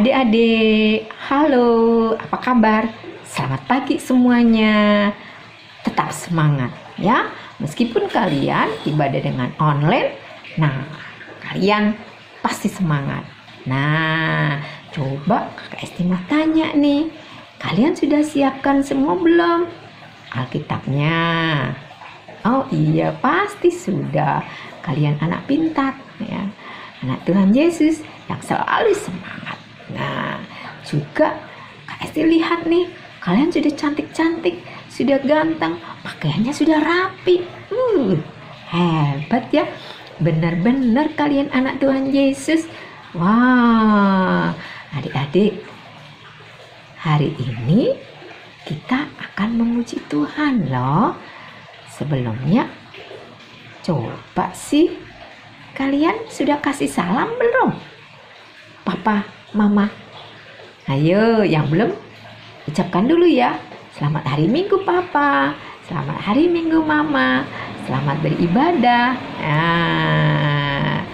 Adik-adik, halo, apa kabar? Selamat pagi semuanya. Tetap semangat ya, meskipun kalian ibadah dengan online. Nah, kalian pasti semangat. Nah, coba Kakak Esti mau tanya nih, kalian sudah siapkan semua belum Alkitabnya? Oh iya, pasti sudah. Kalian anak pintar ya, anak Tuhan Yesus yang selalu semangat. Nah, juga Kak Esti lihat nih, kalian sudah cantik-cantik, sudah ganteng, pakaiannya sudah rapi. Hebat ya, benar-benar kalian anak Tuhan Yesus. Wah, adik-adik, hari ini kita akan memuji Tuhan loh. Sebelumnya, coba sih kalian sudah kasih salam belum? Papa, Mama. Ayo, yang belum ucapkan dulu ya. Selamat hari Minggu Papa, selamat hari Minggu Mama, selamat beribadah. Nah,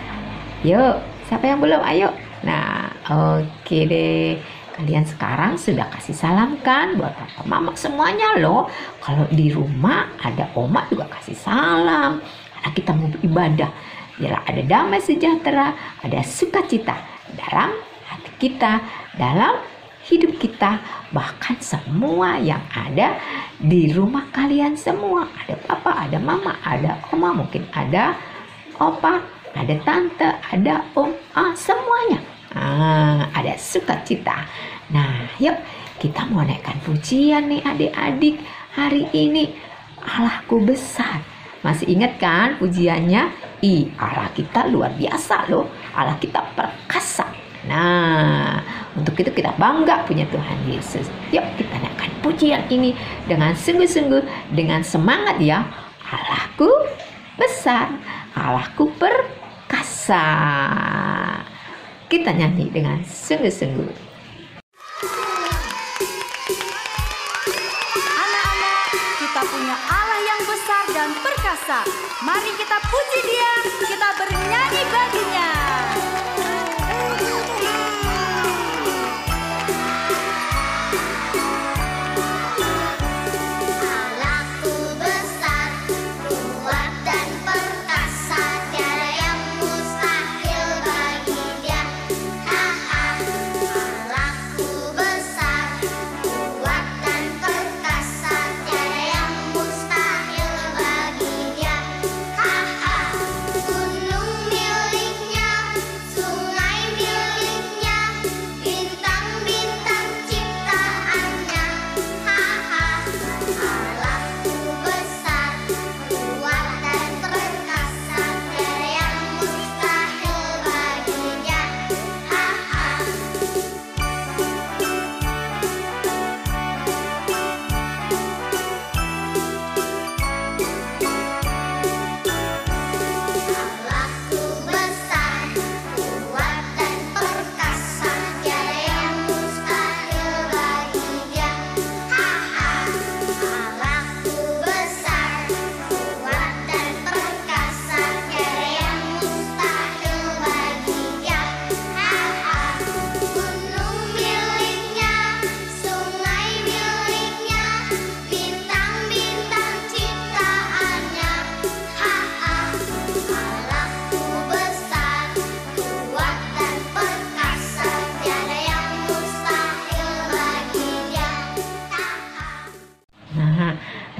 yuk, siapa yang belum? Ayo. Nah, oke deh. Kalian sekarang sudah kasih salam kan buat Papa, Mama semuanya loh. Kalau di rumah ada Oma juga kasih salam. Karena kita mau beribadah, biar ada damai sejahtera, ada sukacita dalam hati kita, dalam hidup kita, bahkan semua yang ada di rumah kalian semua. Ada Papa, ada Mama, ada Oma, mungkin ada Opa, ada Tante, ada Om, semuanya. Ada sukacita. Nah, yuk kita mau naikkan pujian nih adik-adik hari ini. Allahku besar. Masih ingat kan pujiannya? Allah kita luar biasa loh. Allah kita perkasa. Nah, untuk itu kita bangga punya Tuhan Yesus. Yuk kita naikkan pujian ini dengan sungguh-sungguh, dengan semangat ya. Allahku besar, Allahku perkasa. Kita nyanyi dengan sungguh-sungguh. Anak-anak, kita punya Allah yang besar dan perkasa. Mari kita puji Dia, kita bernyanyi baginya.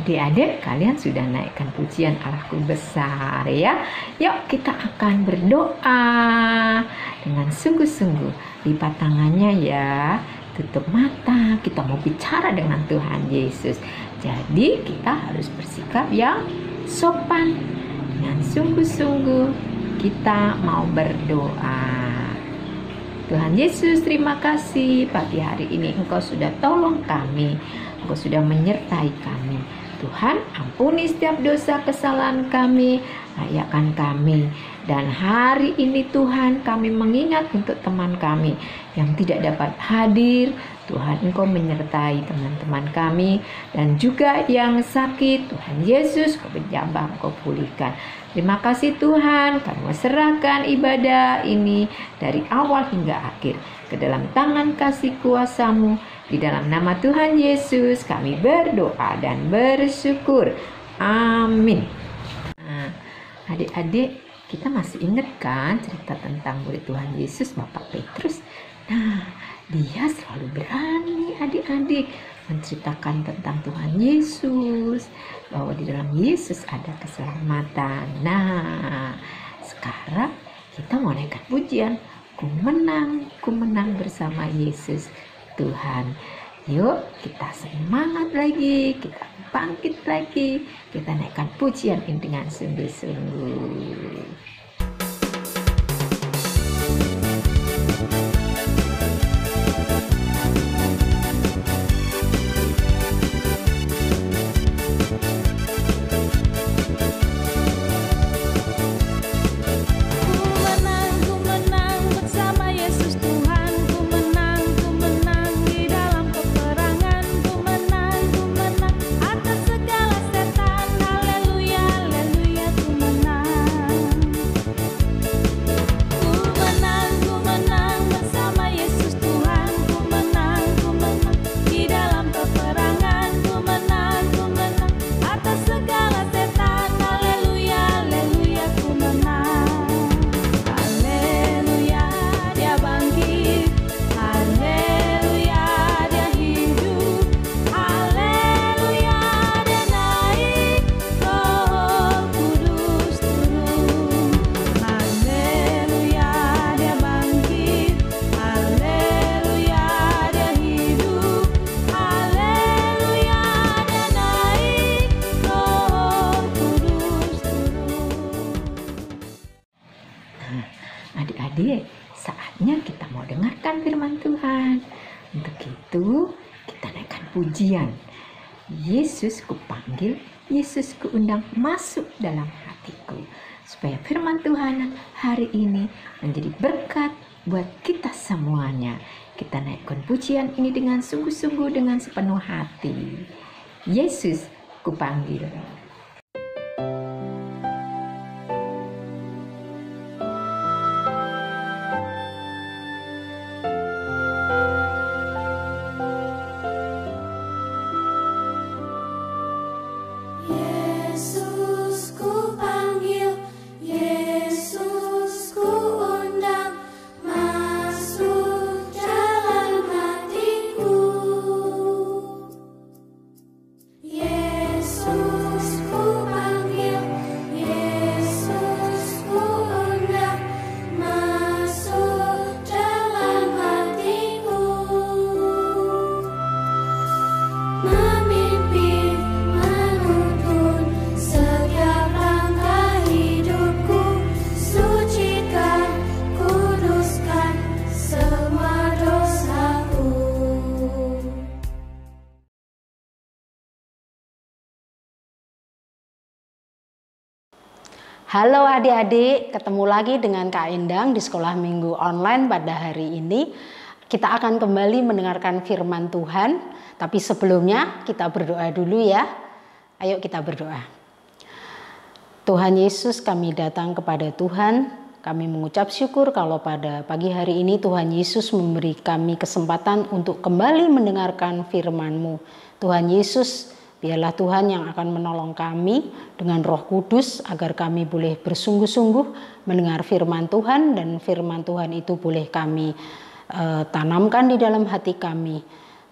Adik-adik, kalian sudah naikkan pujian Allahku besar ya. Yuk kita akan berdoa dengan sungguh-sungguh. Lipat tangannya ya, tutup mata. Kita mau bicara dengan Tuhan Yesus. Jadi kita harus bersikap yang sopan. Dengan sungguh-sungguh kita mau berdoa. Tuhan Yesus, terima kasih pagi hari ini Engkau sudah tolong kami. Engkau sudah menyertai kami. Tuhan, ampuni setiap dosa kesalahan kami, layakkan kami. Dan hari ini Tuhan, kami mengingat untuk teman kami yang tidak dapat hadir. Tuhan, Engkau menyertai teman-teman kami. Dan juga yang sakit, Tuhan Yesus, Kau berjabah, Kau pulihkan. Terima kasih Tuhan, kami serahkan ibadah ini dari awal hingga akhir. ke dalam tangan kasih kuasa-Mu. Di dalam nama Tuhan Yesus kami berdoa dan bersyukur. Amin. Nah, adik-adik, kita masih ingat kan cerita tentang murid Tuhan Yesus, Bapak Petrus? Nah, dia selalu berani adik-adik menceritakan tentang Tuhan Yesus, bahwa di dalam Yesus ada keselamatan. Nah, sekarang kita mau naikkan pujian, ku menang bersama Yesus Tuhan. Yuk kita semangat lagi, kita bangkit lagi, kita naikkan pujian ini dengan sungguh-sungguh. Adik-adik, saatnya kita mau dengarkan firman Tuhan. Untuk itu, kita naikkan pujian. Yesus kupanggil, Yesus kuundang masuk dalam hatiku. Supaya firman Tuhan hari ini menjadi berkat buat kita semuanya. Kita naikkan pujian ini dengan sungguh-sungguh, dengan sepenuh hati. Yesus kupanggil. Halo adik-adik, ketemu lagi dengan Kak Endang di sekolah minggu online pada hari ini. Kita akan kembali mendengarkan firman Tuhan, tapi sebelumnya kita berdoa dulu ya. Ayo kita berdoa. Tuhan Yesus, kami datang kepada Tuhan, kami mengucap syukur kalau pada pagi hari ini Tuhan Yesus memberi kami kesempatan untuk kembali mendengarkan firman-Mu. Tuhan Yesus, biarlah Tuhan yang akan menolong kami dengan Roh Kudus agar kami boleh bersungguh-sungguh mendengar firman Tuhan dan firman Tuhan itu boleh kami tanamkan di dalam hati kami.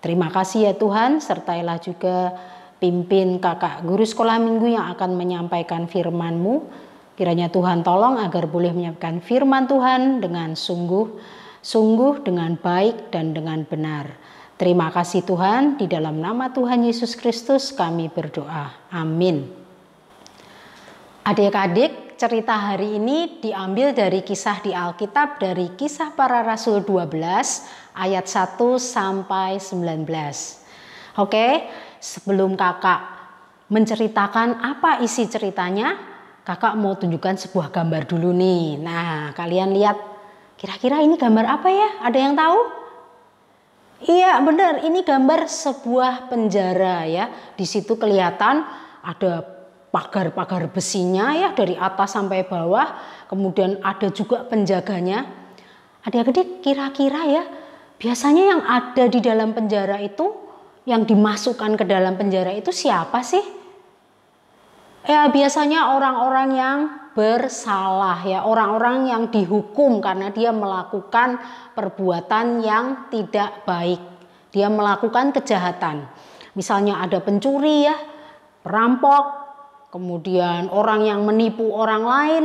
Terima kasih ya Tuhan, sertailah juga pimpin kakak guru sekolah minggu yang akan menyampaikan firman-Mu. Kiranya Tuhan tolong agar boleh menyampaikan firman Tuhan dengan sungguh dengan baik dan dengan benar. Terima kasih Tuhan, di dalam nama Tuhan Yesus Kristus kami berdoa. Amin. Adik-adik, cerita hari ini diambil dari kisah di Alkitab dari Kisah Para Rasul 12 ayat 1 sampai 19. Oke, sebelum kakak menceritakan apa isi ceritanya, kakak mau tunjukkan sebuah gambar dulu nih. Nah, kalian lihat kira-kira ini gambar apa ya? Ada yang tahu? Iya benar, ini gambar sebuah penjara ya. Di situ kelihatan ada pagar-pagar besinya ya dari atas sampai bawah. Kemudian ada juga penjaganya. Adik-adik kira-kira ya biasanya yang ada di dalam penjara itu, yang dimasukkan ke dalam penjara itu siapa sih? Ya biasanya orang-orang yang bersalah ya, orang-orang yang dihukum karena dia melakukan perbuatan yang tidak baik. Dia melakukan kejahatan. Misalnya ada pencuri ya, perampok, kemudian orang yang menipu orang lain,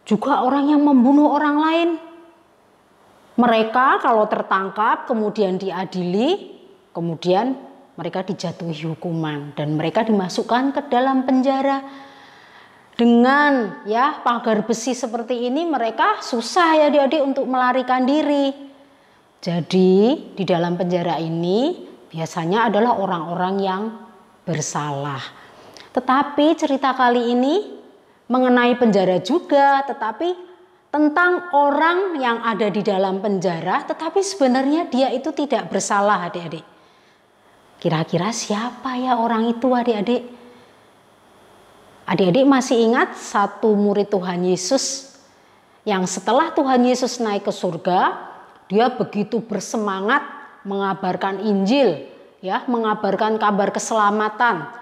juga orang yang membunuh orang lain. Mereka kalau tertangkap kemudian diadili, kemudian mereka dijatuhi hukuman dan mereka dimasukkan ke dalam penjara. Dengan ya pagar besi seperti ini mereka susah ya adik-adik untuk melarikan diri. Jadi di dalam penjara ini biasanya adalah orang-orang yang bersalah. Tetapi cerita kali ini mengenai penjara juga, tetapi tentang orang yang ada di dalam penjara, tetapi sebenarnya dia itu tidak bersalah adik-adik. Kira-kira siapa ya orang itu adik-adik? Adik-adik masih ingat satu murid Tuhan Yesus yang setelah Tuhan Yesus naik ke surga, dia begitu bersemangat mengabarkan Injil, ya, mengabarkan kabar keselamatan.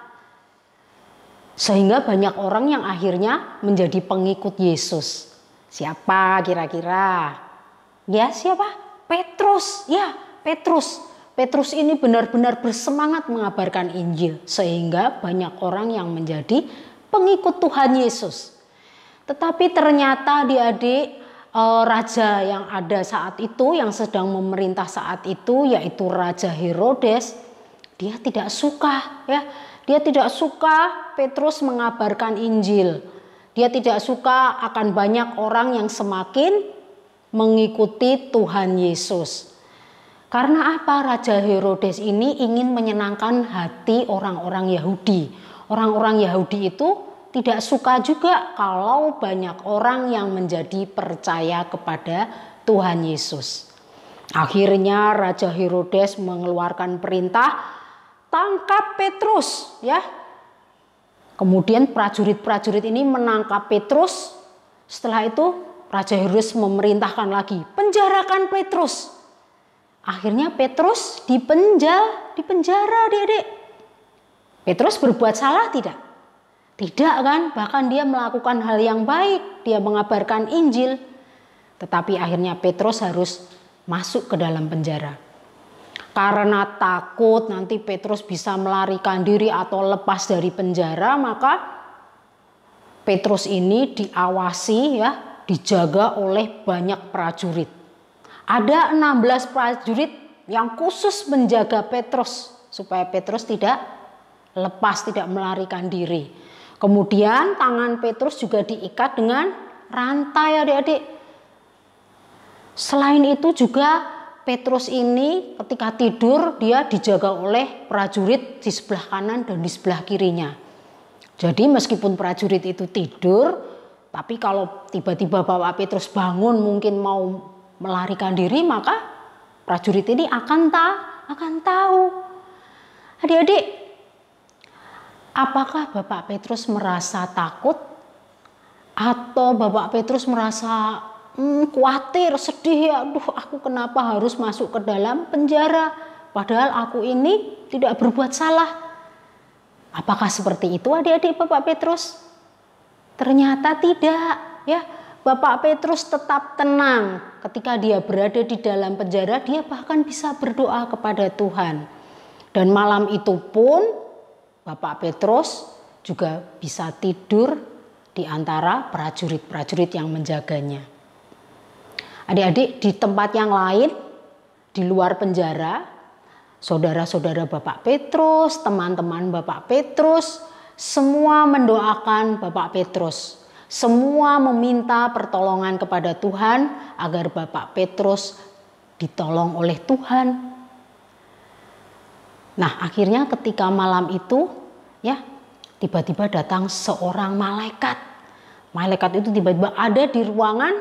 Sehingga banyak orang yang akhirnya menjadi pengikut Yesus. Siapa kira-kira? Ya siapa? Petrus. Ya Petrus. Petrus ini benar-benar bersemangat mengabarkan Injil. Sehingga banyak orang yang menjadi pengikut Tuhan Yesus. Tetapi ternyata adik-adik, raja yang ada saat itu, yang sedang memerintah saat itu, yaitu Raja Herodes, dia tidak suka ya. Dia tidak suka Petrus mengabarkan Injil. Dia tidak suka akan banyak orang yang semakin mengikuti Tuhan Yesus. Karena apa? Raja Herodes ini ingin menyenangkan hati orang-orang Yahudi. Orang-orang Yahudi itu tidak suka juga kalau banyak orang yang menjadi percaya kepada Tuhan Yesus. Akhirnya Raja Herodes mengeluarkan perintah, tangkap Petrus ya. Kemudian prajurit-prajurit ini menangkap Petrus. Setelah itu Raja Herodes memerintahkan lagi, penjarakan Petrus. Akhirnya Petrus dipenjara adik-adik. Petrus berbuat salah tidak? Tidak kan? Bahkan dia melakukan hal yang baik. Dia mengabarkan Injil. Tetapi akhirnya Petrus harus masuk ke dalam penjara. Karena takut nanti Petrus bisa melarikan diri atau lepas dari penjara, maka Petrus ini diawasi ya, dijaga oleh banyak prajurit. Ada 16 prajurit yang khusus menjaga Petrus supaya Petrus tidak lepas, tidak melarikan diri. Kemudian tangan Petrus juga diikat dengan rantai adik-adik. Selain itu juga Petrus ini ketika tidur dia dijaga oleh prajurit di sebelah kanan dan di sebelah kirinya. Jadi meskipun prajurit itu tidur, tapi kalau tiba-tiba Bapak Petrus bangun mungkin mau melarikan diri, maka prajurit ini akan tahu. Adik-adik, apakah Bapak Petrus merasa takut? Atau Bapak Petrus merasa khawatir, sedih ya, aduh aku kenapa harus masuk ke dalam penjara padahal aku ini tidak berbuat salah. Apakah seperti itu adik-adik Bapak Petrus? Ternyata tidak ya. Bapak Petrus tetap tenang ketika dia berada di dalam penjara, dia bahkan bisa berdoa kepada Tuhan. Dan malam itu pun Bapak Petrus juga bisa tidur di antara prajurit-prajurit yang menjaganya. Adik-adik, di tempat yang lain, di luar penjara, saudara-saudara Bapak Petrus, teman-teman Bapak Petrus, semua mendoakan Bapak Petrus. Semua meminta pertolongan kepada Tuhan agar Bapak Petrus ditolong oleh Tuhan. Nah, akhirnya ketika malam itu, ya, tiba-tiba datang seorang malaikat. Malaikat itu tiba-tiba ada di ruangan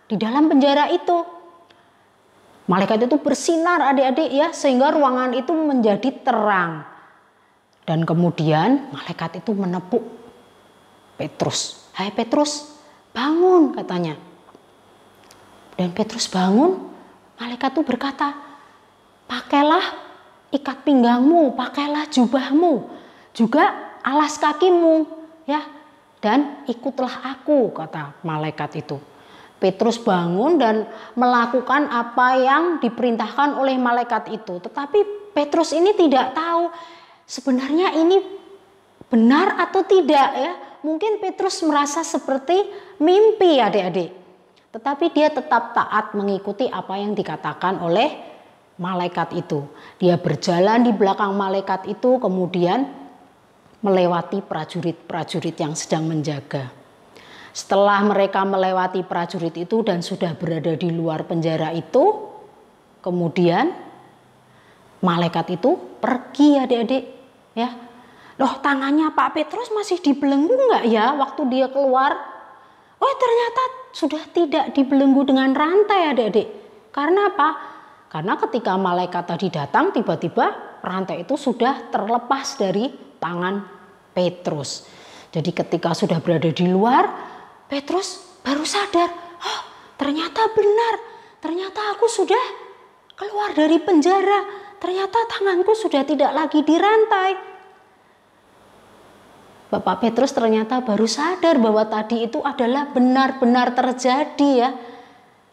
di dalam penjara itu. Malaikat itu bersinar adik-adik ya, sehingga ruangan itu menjadi terang. Dan kemudian malaikat itu menepuk Petrus. Hai Petrus, bangun katanya. Dan Petrus bangun, malaikat itu berkata, pakailah ikat pinggangmu, pakailah jubahmu, juga alas kakimu, ya, dan ikutlah aku, kata malaikat itu. Petrus bangun dan melakukan apa yang diperintahkan oleh malaikat itu. Tetapi Petrus ini tidak tahu sebenarnya ini benar atau tidak, ya. Mungkin Petrus merasa seperti mimpi, adik-adik. Tetapi dia tetap taat mengikuti apa yang dikatakan oleh malaikat itu. Dia berjalan di belakang malaikat itu, kemudian melewati prajurit-prajurit yang sedang menjaga. Setelah mereka melewati prajurit itu dan sudah berada di luar penjara itu, kemudian malaikat itu pergi, adik-adik, ya. Loh, tangannya Pak Petrus masih dibelenggu nggak ya waktu dia keluar? Oh, ternyata sudah tidak dibelenggu dengan rantai, adik-adik. Karena apa? Karena ketika malaikat tadi datang, tiba-tiba rantai itu sudah terlepas dari tangan Petrus. Jadi ketika sudah berada di luar, Petrus baru sadar, oh ternyata benar, ternyata aku sudah keluar dari penjara, ternyata tanganku sudah tidak lagi dirantai. Bapak Petrus ternyata baru sadar bahwa tadi itu adalah benar-benar terjadi, ya.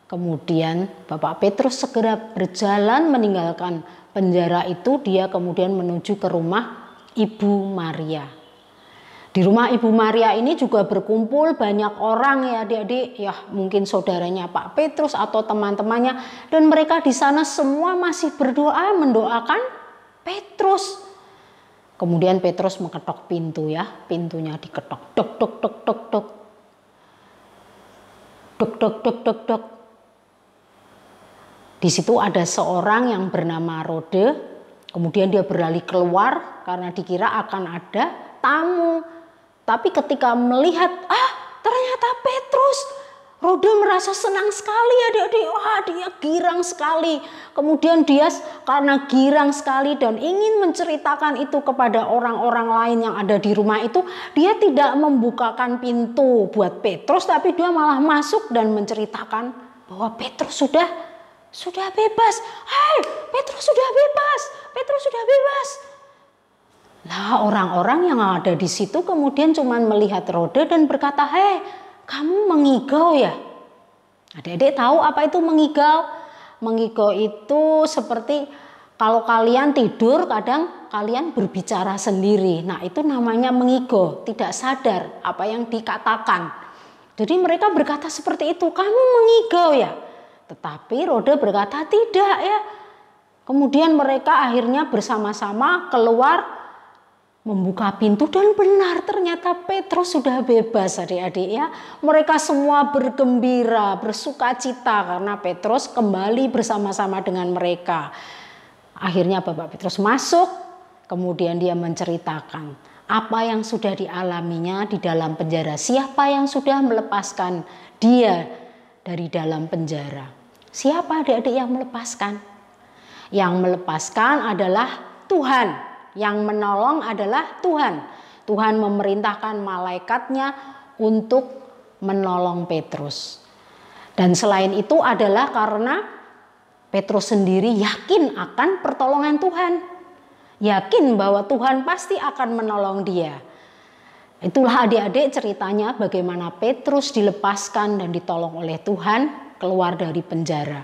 Kemudian Bapak Petrus segera berjalan meninggalkan penjara itu, dia kemudian menuju ke rumah Ibu Maria. Di rumah Ibu Maria ini juga berkumpul banyak orang, ya adik-adik, ya mungkin saudaranya Pak Petrus atau teman-temannya, dan mereka di sana semua masih berdoa mendoakan Petrus. Kemudian Petrus mengetok pintu, ya, pintunya diketok, dok dok dok dok dok, dok dok dok dok dok. Di situ ada seorang yang bernama Rode, kemudian dia berlari keluar karena dikira akan ada tamu. Tapi ketika melihat, ternyata Petrus, Rode merasa senang sekali, adik-adik. Wah, dia girang sekali. Kemudian dia karena girang sekali dan ingin menceritakan itu kepada orang-orang lain yang ada di rumah itu, dia tidak membukakan pintu buat Petrus, tapi dia malah masuk dan menceritakan bahwa Petrus sudah bebas. Hai, Petrus sudah bebas. Petrus sudah bebas. Nah, orang-orang yang ada di situ kemudian cuman melihat Rode dan berkata, hei, kamu mengigau ya? Adik-adik tahu apa itu mengigau? Mengigau itu seperti kalau kalian tidur kadang kalian berbicara sendiri. Nah, itu namanya mengigau, tidak sadar apa yang dikatakan. Jadi mereka berkata seperti itu, kamu mengigau ya? Tetapi Rode berkata tidak, ya. Kemudian mereka akhirnya bersama-sama keluar membuka pintu dan benar ternyata Petrus sudah bebas, adik-adik, ya. Mereka semua bergembira, bersukacita karena Petrus kembali bersama-sama dengan mereka. Akhirnya Bapak Petrus masuk, kemudian dia menceritakan apa yang sudah dialaminya di dalam penjara, siapa yang sudah melepaskan dia dari dalam penjara. Siapa adik-adik yang melepaskan? Yang melepaskan adalah Tuhan. Yang menolong adalah Tuhan. Tuhan memerintahkan malaikatnya untuk menolong Petrus. Dan selain itu adalah karena Petrus sendiri yakin akan pertolongan Tuhan. Yakin bahwa Tuhan pasti akan menolong dia. Itulah adik-adik ceritanya bagaimana Petrus dilepaskan dan ditolong oleh Tuhan keluar dari penjara.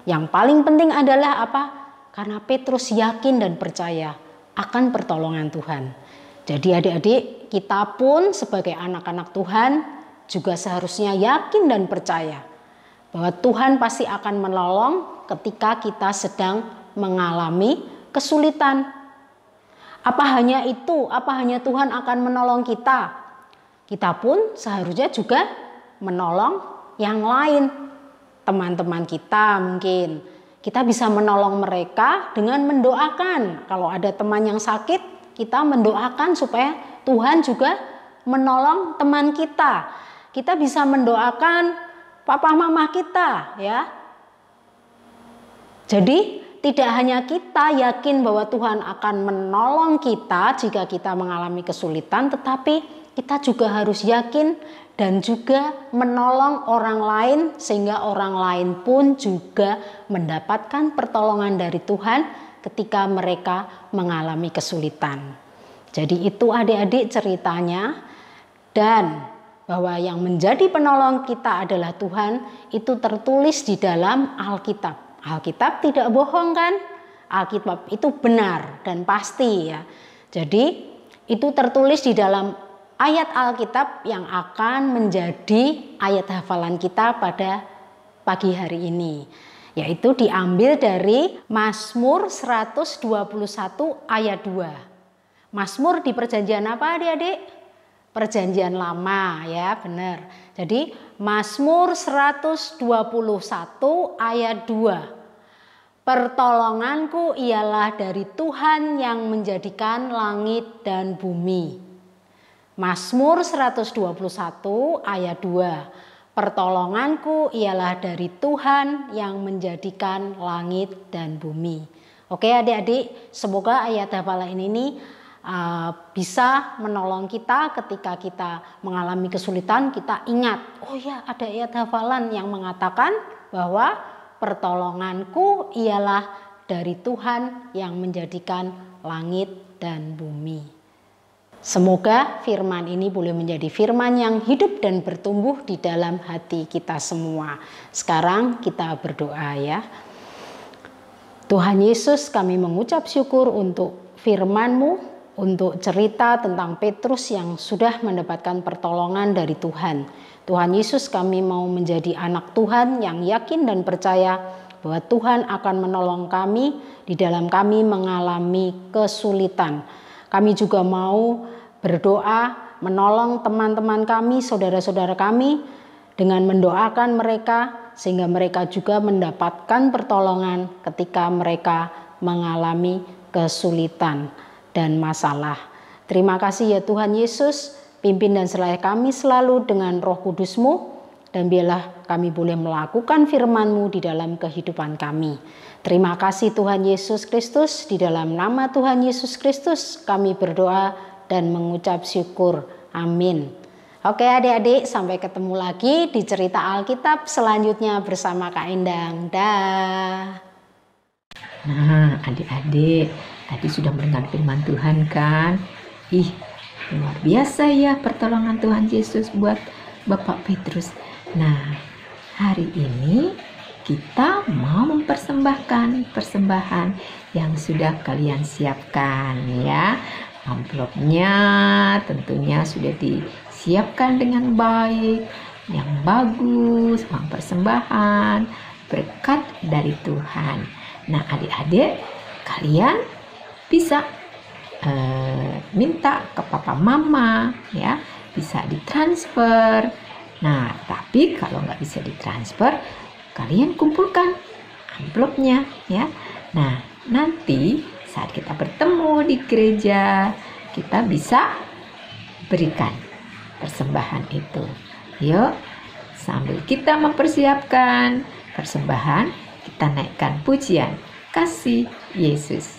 Yang paling penting adalah apa? Karena Petrus yakin dan percaya akan pertolongan Tuhan. Jadi adik-adik, kita pun sebagai anak-anak Tuhan juga seharusnya yakin dan percaya bahwa Tuhan pasti akan menolong ketika kita sedang mengalami kesulitan. Apa hanya itu? Apa hanya Tuhan akan menolong kita? Kita pun seharusnya juga menolong yang lain. Teman-teman kita mungkin. Kita bisa menolong mereka dengan mendoakan. Kalau ada teman yang sakit, kita mendoakan supaya Tuhan juga menolong teman kita. Kita bisa mendoakan papa mama kita, ya. Jadi tidak hanya kita yakin bahwa Tuhan akan menolong kita jika kita mengalami kesulitan, tetapi kita juga harus yakin dan juga menolong orang lain sehingga orang lain pun juga mendapatkan pertolongan dari Tuhan ketika mereka mengalami kesulitan. Jadi itu adik-adik ceritanya, dan bahwa yang menjadi penolong kita adalah Tuhan itu tertulis di dalam Alkitab. Alkitab tidak bohong kan? Alkitab itu benar dan pasti ya. Jadi itu tertulis di dalam ayat Alkitab yang akan menjadi ayat hafalan kita pada pagi hari ini. Yaitu diambil dari Mazmur 121 ayat 2. Mazmur di perjanjian apa adik-adik? Perjanjian lama ya, benar. Jadi Mazmur 121 ayat 2. Pertolonganku ialah dari Tuhan yang menjadikan langit dan bumi. Mazmur 121 ayat 2. Pertolonganku ialah dari Tuhan yang menjadikan langit dan bumi. Oke adik-adik, semoga ayat hafalan ini bisa menolong kita ketika kita mengalami kesulitan. Kita ingat, oh ya, ada ayat hafalan yang mengatakan bahwa pertolonganku ialah dari Tuhan yang menjadikan langit dan bumi. Semoga firman ini boleh menjadi firman yang hidup dan bertumbuh di dalam hati kita semua. Sekarang kita berdoa ya. Tuhan Yesus, kami mengucap syukur untuk firman-Mu, untuk cerita tentang Petrus yang sudah mendapatkan pertolongan dari Tuhan. Tuhan Yesus, kami mau menjadi anak Tuhan yang yakin dan percaya bahwa Tuhan akan menolong kami di dalam kami mengalami kesulitan. Kami juga mau berdoa menolong teman-teman kami, saudara-saudara kami dengan mendoakan mereka sehingga mereka juga mendapatkan pertolongan ketika mereka mengalami kesulitan dan masalah. Terima kasih ya Tuhan Yesus. Pimpin dan sertai kami selalu dengan Roh Kudus-Mu, dan biarlah kami boleh melakukan firman-Mu di dalam kehidupan kami. Terima kasih Tuhan Yesus Kristus, di dalam nama Tuhan Yesus Kristus kami berdoa dan mengucap syukur. Amin. Oke adik-adik, sampai ketemu lagi di cerita Alkitab selanjutnya bersama Kak Endang. Dah. Nah adik-adik, tadi sudah mendengar firman Tuhan kan? Luar biasa ya pertolongan Tuhan Yesus buat Bapak Petrus. Nah, hari ini kita mau mempersembahkan persembahan yang sudah kalian siapkan ya. Amplopnya tentunya sudah disiapkan dengan baik, yang bagus, uang persembahan, berkat dari Tuhan. Nah, adik-adik, kalian bisa minta ke papa mama ya, bisa ditransfer. Nah tapi kalau nggak bisa ditransfer, kalian kumpulkan amplopnya ya. Nah nanti saat kita bertemu di gereja, kita bisa berikan persembahan itu. Yuk, sambil kita mempersiapkan persembahan, kita naikkan pujian Kasih Yesus. Kasih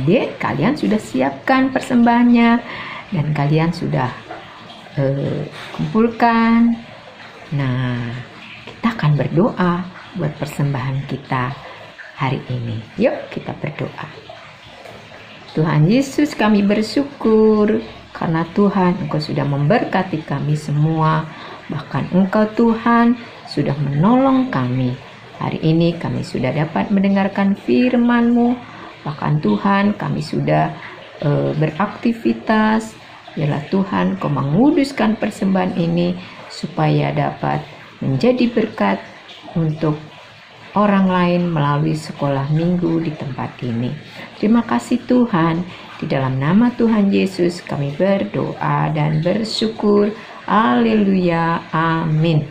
adik-adik, kalian sudah siapkan persembahannya dan kalian sudah kumpulkan. Nah, kita akan berdoa buat persembahan kita hari ini. Yuk kita berdoa. Tuhan Yesus, kami bersyukur karena Tuhan, Engkau sudah memberkati kami semua. Bahkan Engkau Tuhan sudah menolong kami. Hari ini kami sudah dapat mendengarkan firman-Mu. Bahkan Tuhan, kami sudah beraktivitas. Biarlah Tuhan, Kau menguduskan persembahan ini supaya dapat menjadi berkat untuk orang lain melalui sekolah minggu di tempat ini. Terima kasih Tuhan. Di dalam nama Tuhan Yesus kami berdoa dan bersyukur. Haleluya. Amin.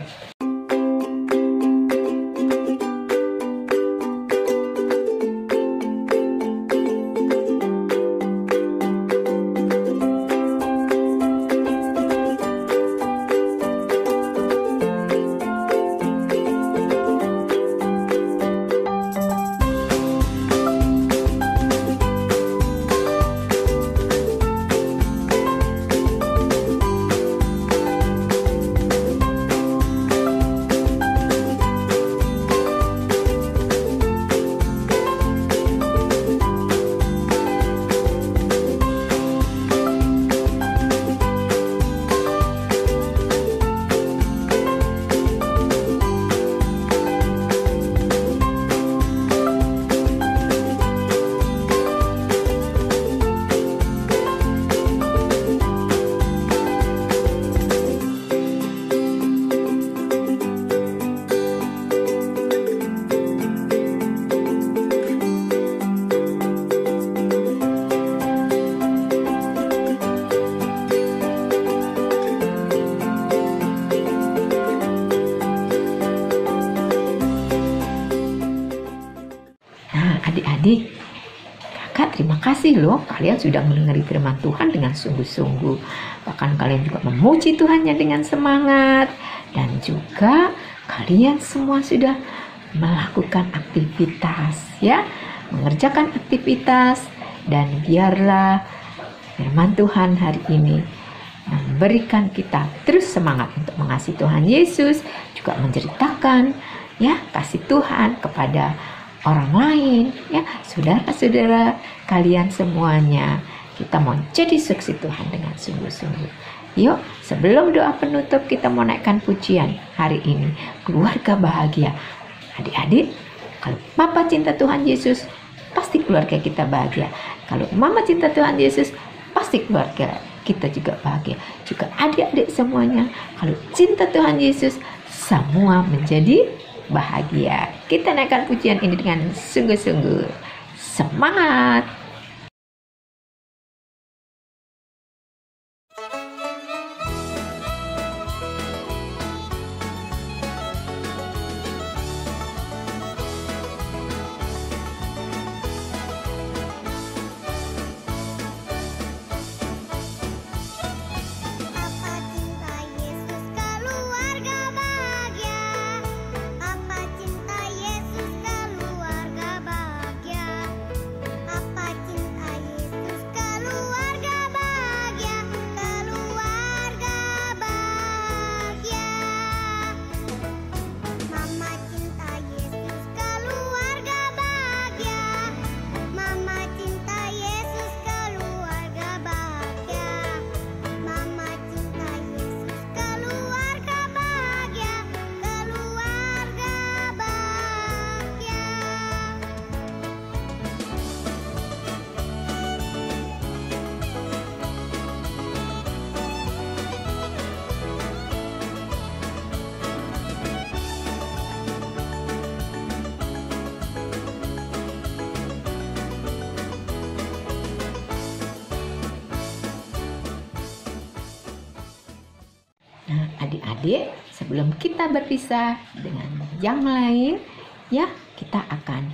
Adik-adik, kakak terima kasih loh, kalian sudah mendengar firman Tuhan dengan sungguh-sungguh. Bahkan kalian juga memuji Tuhannya dengan semangat. Dan juga kalian semua sudah melakukan aktivitas, ya, mengerjakan aktivitas. Dan biarlah firman Tuhan hari ini memberikan kita terus semangat untuk mengasihi Tuhan Yesus, juga menceritakan, ya, kasih Tuhan kepada orang lain, ya, saudara-saudara kalian semuanya. Kita mau jadi saksi Tuhan dengan sungguh-sungguh. Yuk, sebelum doa penutup kita mau naikkan pujian hari ini, keluarga bahagia. Adik-adik, kalau Papa cinta Tuhan Yesus, pasti keluarga kita bahagia. Kalau Mama cinta Tuhan Yesus, pasti keluarga kita juga bahagia. Juga adik-adik semuanya, kalau cinta Tuhan Yesus, semua menjadi bahagia. Kita naikkan pujian ini dengan sungguh-sungguh. Semangat! Nah, adik-adik, sebelum kita berpisah dengan yang lain, ya, kita akan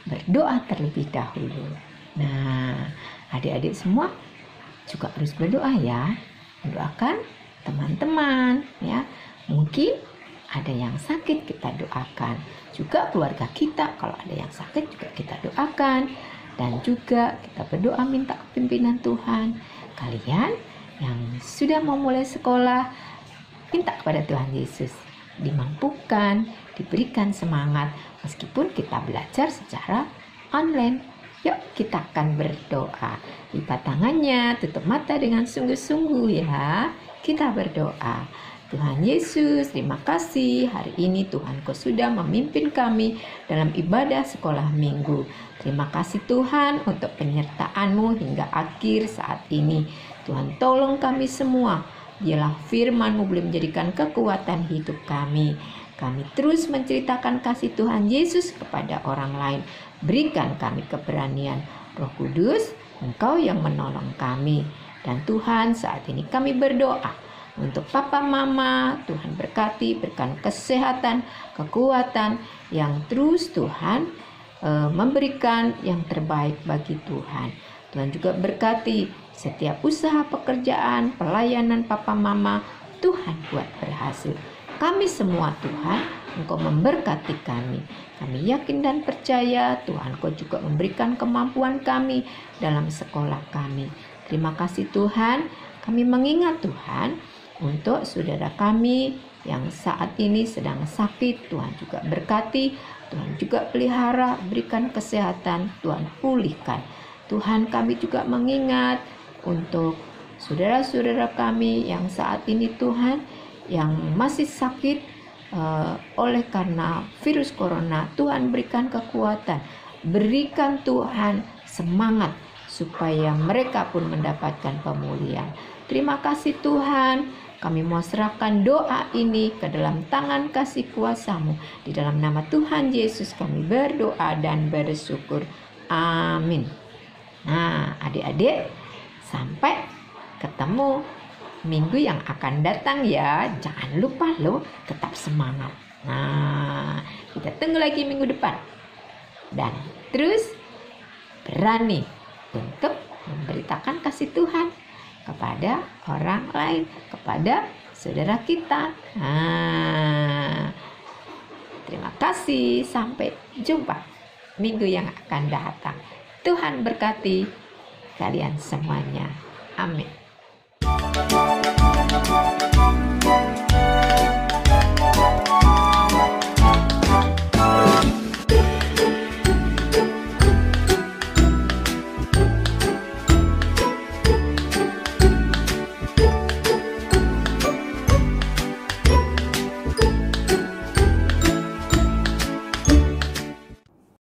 berdoa terlebih dahulu. Nah, adik-adik semua juga harus berdoa ya. Mendoakan teman-teman, ya. Mungkin ada yang sakit, kita doakan. Juga keluarga kita, kalau ada yang sakit juga kita doakan. Dan juga kita berdoa minta kepimpinan Tuhan. Kalian yang sudah memulai sekolah, minta kepada Tuhan Yesus dimampukan, diberikan semangat meskipun kita belajar secara online. Yuk kita akan berdoa. Lipat tangannya, tutup mata dengan sungguh-sungguh ya. Kita berdoa. Tuhan Yesus, terima kasih hari ini Tuhan Kau sudah memimpin kami dalam ibadah sekolah minggu. Terima kasih Tuhan untuk penyertaan-Mu hingga akhir saat ini. Tuhan tolong kami semua. Biarlah firman-Mu boleh menjadikan kekuatan hidup kami. Kami terus menceritakan kasih Tuhan Yesus kepada orang lain. Berikan kami keberanian. Roh Kudus, Engkau yang menolong kami. Dan Tuhan, saat ini kami berdoa untuk papa mama, Tuhan berkati, berikan kesehatan, kekuatan yang terus Tuhan memberikan yang terbaik bagi Tuhan. Tuhan juga berkati setiap usaha pekerjaan, pelayanan papa mama, Tuhan buat berhasil. Kami semua Tuhan, Engkau memberkati kami. Kami yakin dan percaya Tuhan Kau juga memberikan kemampuan kami dalam sekolah kami. Terima kasih Tuhan, kami mengingat Tuhan untuk saudara kami yang saat ini sedang sakit. Tuhan juga berkati, Tuhan juga pelihara, berikan kesehatan, Tuhan pulihkan. Tuhan, kami juga mengingat untuk saudara-saudara kami yang saat ini Tuhan, yang masih sakit oleh karena virus corona. Tuhan berikan kekuatan, berikan Tuhan semangat supaya mereka pun mendapatkan pemulihan. Terima kasih Tuhan, kami mau serahkan doa ini ke dalam tangan kasih kuasa-Mu. Di dalam nama Tuhan Yesus kami berdoa dan bersyukur. Amin. Nah, adik-adik, sampai ketemu minggu yang akan datang ya. Jangan lupa loh, tetap semangat. Nah, kita tunggu lagi minggu depan. Dan terus berani untuk memberitakan kasih Tuhan kepada orang lain, kepada saudara kita. Nah, terima kasih. Sampai jumpa minggu yang akan datang. Tuhan berkati kalian semuanya. Amin.